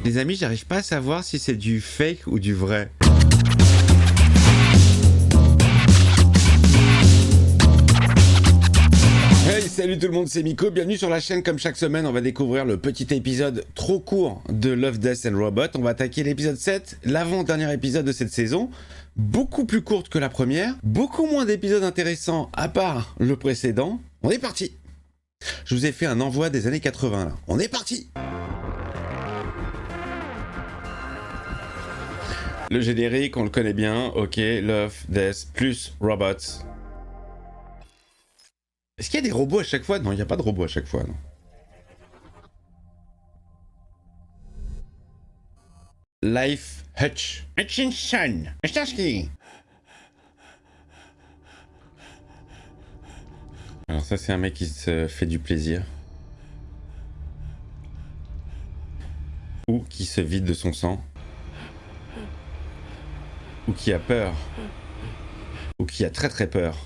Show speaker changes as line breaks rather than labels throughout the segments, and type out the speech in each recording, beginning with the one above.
Les amis, j'arrive pas à savoir si c'est du fake ou du vrai. Hey, salut tout le monde, c'est Miko, bienvenue sur la chaîne. Comme chaque semaine, on va découvrir le petit épisode trop court de Love, Death and Robots. On va attaquer l'épisode 7, l'avant-dernier épisode de cette saison. Beaucoup plus courte que la première, beaucoup moins d'épisodes intéressants à part le précédent. On est parti. Je vous ai fait un envoi des années 80 là. On est parti. Le générique, on le connaît bien. Ok, Love, Death plus Robots. Est-ce qu'il y a des robots à chaque fois? Non, il n'y a pas de robots à chaque fois, non. Life Hutch. Hutchinson. Starsky. Alors ça, c'est un mec qui se fait du plaisir. Ou qui se vide de son sang. Ou qui a peur. Ou qui a très très peur.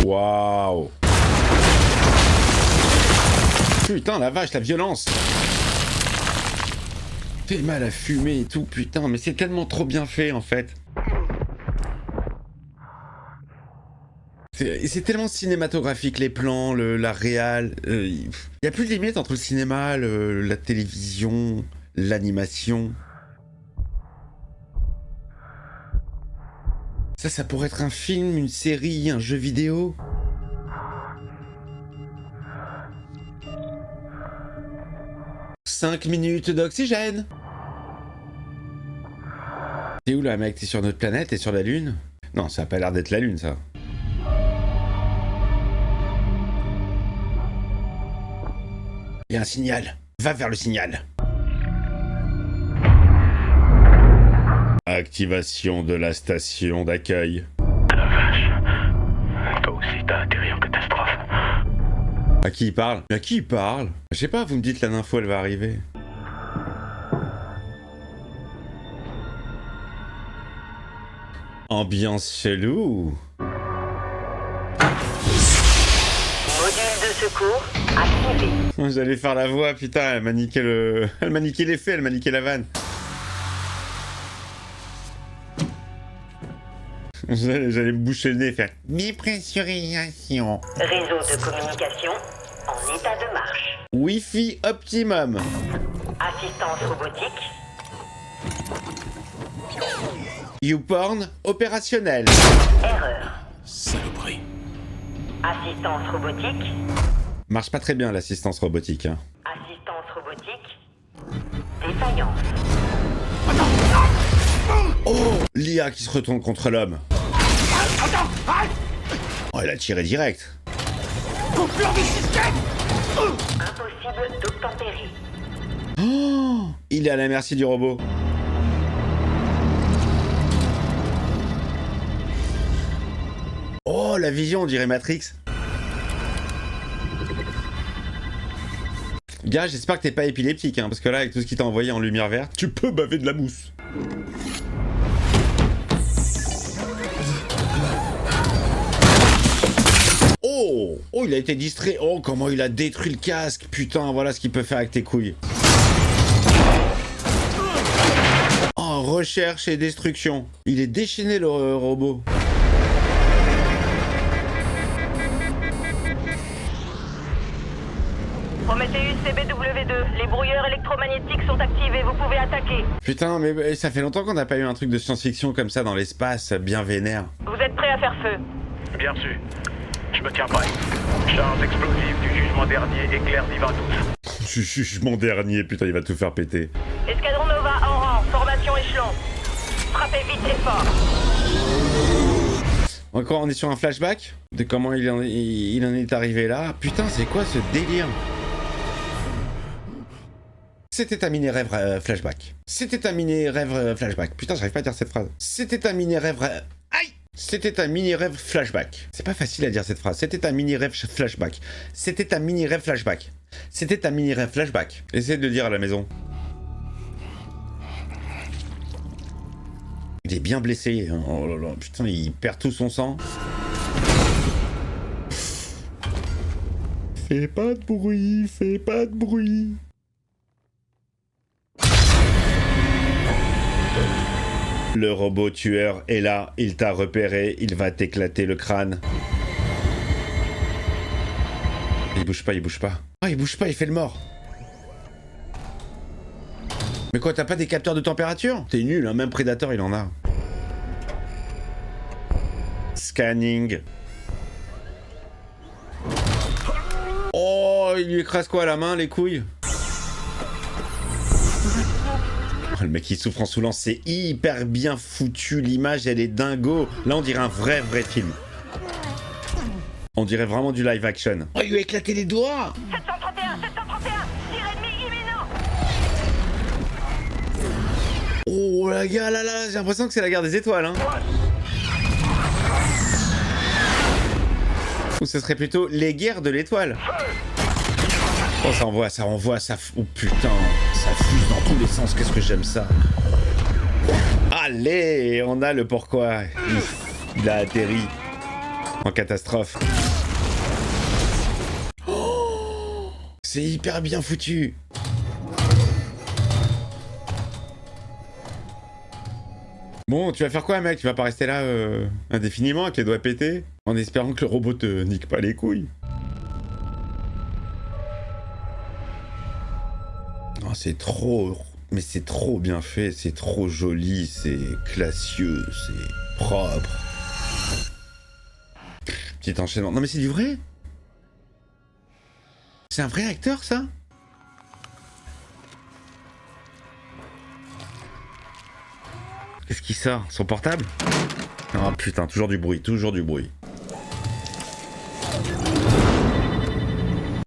Waouh! Putain, la vache, la violence! Fait mal à fumer et tout, putain, mais c'est tellement trop bien fait en fait. C'est tellement cinématographique, les plans, la réal. Il n'y a plus de limite entre le cinéma, la télévision, l'animation. Ça pourrait être un film, une série, un jeu vidéo. « 5 minutes d'oxygène !» T'es où là, mec? T'es sur notre planète? T'es sur la Lune? Non, ça a pas l'air d'être la Lune, ça. Il y a un signal. Va vers le signal. Activation de la station d'accueil.
La vache. Toi aussi t'as atterri en catastrophe.
À qui il parle? À qui il parle? Je sais pas, vous me dites la info, elle va arriver. Ambiance chelou.
Module de secours activé.
J'allais faire la voix, putain, elle m'a niqué elle m'a niqué l'effet, elle m'a niqué la vanne. J'allais me boucher le nez et faire dépressurisation.
Réseau de communication en état de marche.
Wi-Fi optimum.
Assistance robotique.
YouPorn opérationnel.
Erreur.
Saloperie.
Assistance robotique.
Marche pas très bien l'assistance robotique. Hein.
Assistance robotique. Défaillance.
Oh, l'IA qui se retourne contre l'homme. Oh, elle a tiré direct.
Impossible d'obtempérer.
Oh, il est à la merci du robot. Oh, la vision, on dirait Matrix. Gars, j'espère que t'es pas épileptique, hein, parce que là, avec tout ce qu'il t'a envoyé en lumière verte, tu peux baver de la mousse. Oh, oh, il a été distrait. Oh, comment il a détruit le casque. Putain, voilà ce qu'il peut faire avec tes couilles. Oh, recherche et destruction. Il est déchaîné, le robot.
Prometheus CBW2, les brouilleurs électromagnétiques sont activés, vous pouvez attaquer.
Putain, mais ça fait longtemps qu'on n'a pas eu un truc de science-fiction comme ça dans l'espace, bien vénère.
Vous êtes prêts à faire feu?
Bien reçu. Je me tiens prêt. Charge explosive du jugement dernier éclair divin 12.
Jugement dernier, putain, il va tout faire péter.
Escadron Nova en rang, formation échelon. Frappez vite et fort.
Encore, on est sur un flashback de comment il en est arrivé là. Putain, c'est quoi ce délire? C'était un mini-rêve flashback. C'était un mini-rêve flashback. Putain, j'arrive pas à dire cette phrase. C'était un mini-rêve... Aïe! C'était un mini-rêve flashback. C'est pas facile à dire cette phrase. C'était un mini-rêve flashback. C'était un mini-rêve flashback. C'était un mini-rêve flashback. Essayez de le dire à la maison. Il est bien blessé. Oh là là, putain, il perd tout son sang. Fais pas de bruit, fais pas de bruit. Le robot tueur est là, il t'a repéré, il va t'éclater le crâne. Il bouge pas, il bouge pas. Ah, il bouge pas, il fait le mort. Mais quoi, t'as pas des capteurs de température? T'es nul, hein, même Predator il en a. Scanning. Oh, il lui écrase quoi à la main, les couilles? Oh, le mec qui souffre en sous-lance, c'est hyper bien foutu, l'image elle est dingo. Là on dirait un vrai film. On dirait vraiment du live action. Oh, il lui a éclaté les doigts.
731, tir ennemi imminent.
Oh la gars, là, j'ai l'impression que c'est la guerre des étoiles, hein. Ou ce serait plutôt les guerres de l'étoile. Oh, ça envoie, oh putain, ça fuse dans tous les sens, qu'est-ce que j'aime ça. Allez, on a le pourquoi. Il a atterri en catastrophe. Oh, c'est hyper bien foutu. Bon, tu vas faire quoi, mec? Tu vas pas rester là indéfiniment avec les doigts pétés en espérant que le robot te nique pas les couilles? Oh, c'est trop... Mais c'est trop bien fait, c'est trop joli, c'est classieux, c'est propre. Petit enchaînement. Non mais c'est du vrai? C'est un vrai acteur, ça? Qu'est-ce qui sort? Son portable? Oh putain, toujours du bruit, toujours du bruit.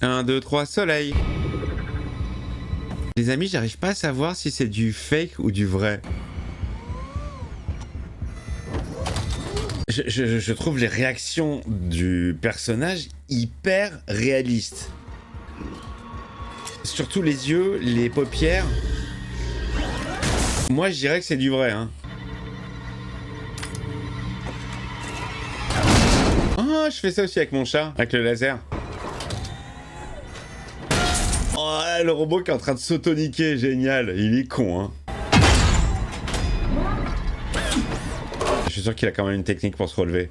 1, 2, 3, soleil. Les amis, j'arrive pas à savoir si c'est du fake ou du vrai. Je trouve les réactions du personnage hyper réalistes. Surtout les yeux, les paupières. Moi, je dirais que c'est du vrai, hein. Oh, je fais ça aussi avec mon chat, avec le laser. Oh, le robot qui est en train de s'auto-niquer, génial. Il est con, hein. Je suis sûr qu'il a quand même une technique pour se relever.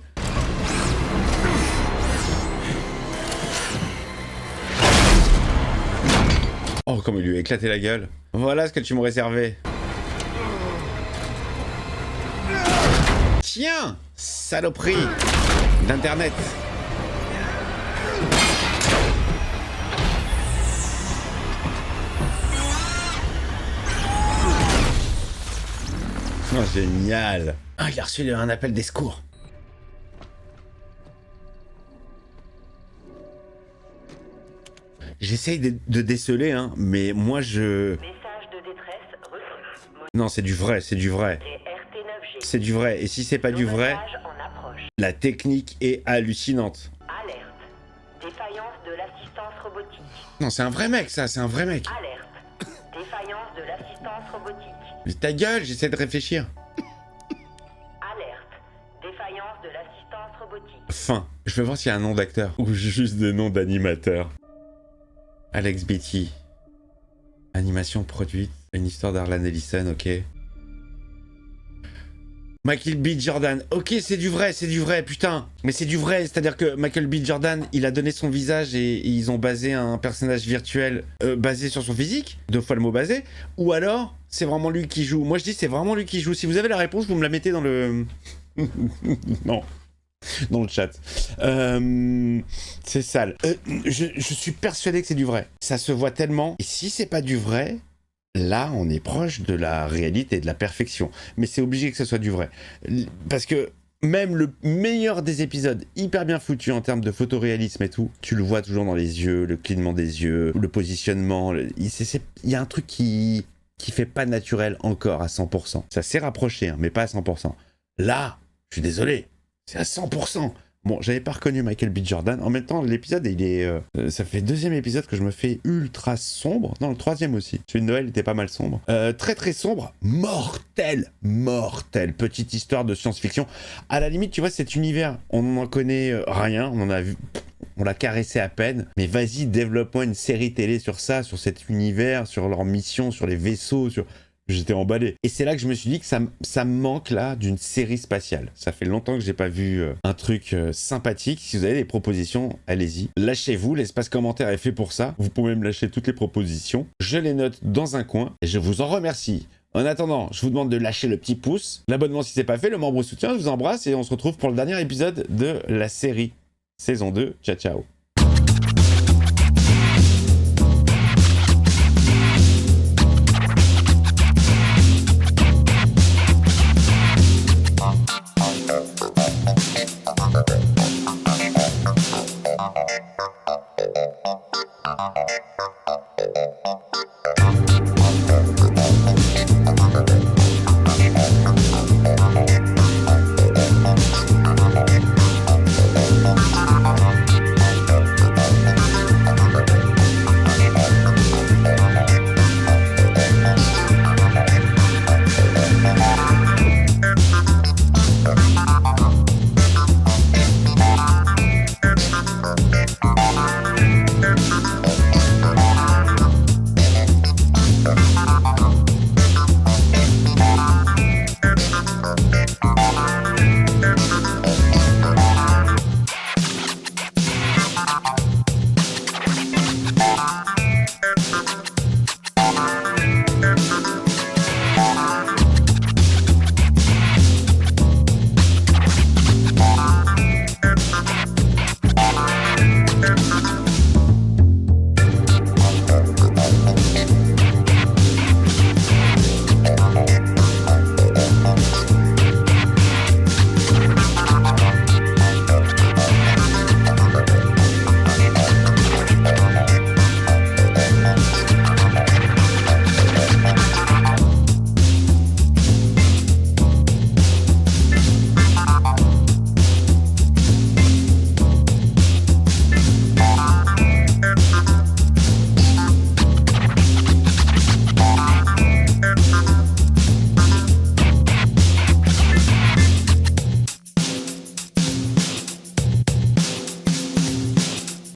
Oh, comme il lui a éclaté la gueule. Voilà ce que tu me réservais. Tiens, saloperie d'internet. Oh, génial. Ah, il a reçu un appel des secours. J'essaye de déceler, hein, mais moi je...
Message de détresse reçu.
Non, c'est du vrai, c'est du vrai.
RT9G.
C'est du vrai, et si c'est pas du vrai,
Nommage en approche.
la technique est hallucinante.
Alerte. Défaillance de l'assistance robotique.
Non, c'est un vrai mec, ça, c'est un vrai mec.
Alerte. Défaillance de l'assistance robotique.
Mais ta gueule, j'essaie de réfléchir.
Alerte. Défaillance de l'assistance robotique.
Fin. Je veux voir s'il y a un nom d'acteur. Ou juste des noms d'animateurs. Alex Beatty. Animation produite. Une histoire d'Harlan Ellison, ok. Michael B. Jordan. Ok, c'est du vrai, putain. Mais c'est du vrai, c'est-à-dire que Michael B. Jordan, il a donné son visage et ils ont basé un personnage virtuel basé sur son physique. 2 fois le mot basé. Ou alors, c'est vraiment lui qui joue. Moi, je dis c'est vraiment lui qui joue. Si vous avez la réponse, vous me la mettez dans le... non. Dans le chat. C'est sale. Je suis persuadé que c'est du vrai. Ça se voit tellement. Et si c'est pas du vrai, là, on est proche de la réalité et de la perfection. Mais c'est obligé que ce soit du vrai. Parce que même le meilleur des épisodes, hyper bien foutu en termes de photoréalisme et tout, tu le vois toujours dans les yeux, le clignement des yeux, le positionnement. Il y a un truc qui fait pas naturel encore à 100%. Ça s'est rapproché, hein, mais pas à 100%. Là, je suis désolé. C'est à 100%. Bon, j'avais pas reconnu Michael B. Jordan. En même temps, l'épisode, il est... ça fait 2e épisode que je me fais ultra sombre. Non, le 3e aussi. Celui de Noël était pas mal sombre. Très très sombre. Mortel. Petite histoire de science-fiction. À la limite, tu vois, cet univers, on n'en connaît rien. On en a vu... On l'a caressé à peine, mais vas-y, développe-moi une série télé sur ça, sur cet univers, sur leur mission, sur les vaisseaux, sur... J'étais emballé. Et c'est là que je me suis dit que ça me manque là d'une série spatiale. Ça fait longtemps que j'ai pas vu un truc sympathique. Si vous avez des propositions, allez-y. Lâchez-vous, l'espace commentaire est fait pour ça. Vous pouvez me lâcher toutes les propositions. Je les note dans un coin et je vous en remercie. En attendant, je vous demande de lâcher le petit pouce, l'abonnement si c'est pas fait, le membre soutien, je vous embrasse et on se retrouve pour le dernier épisode de la série. Saison 2, ciao ciao.
Okay.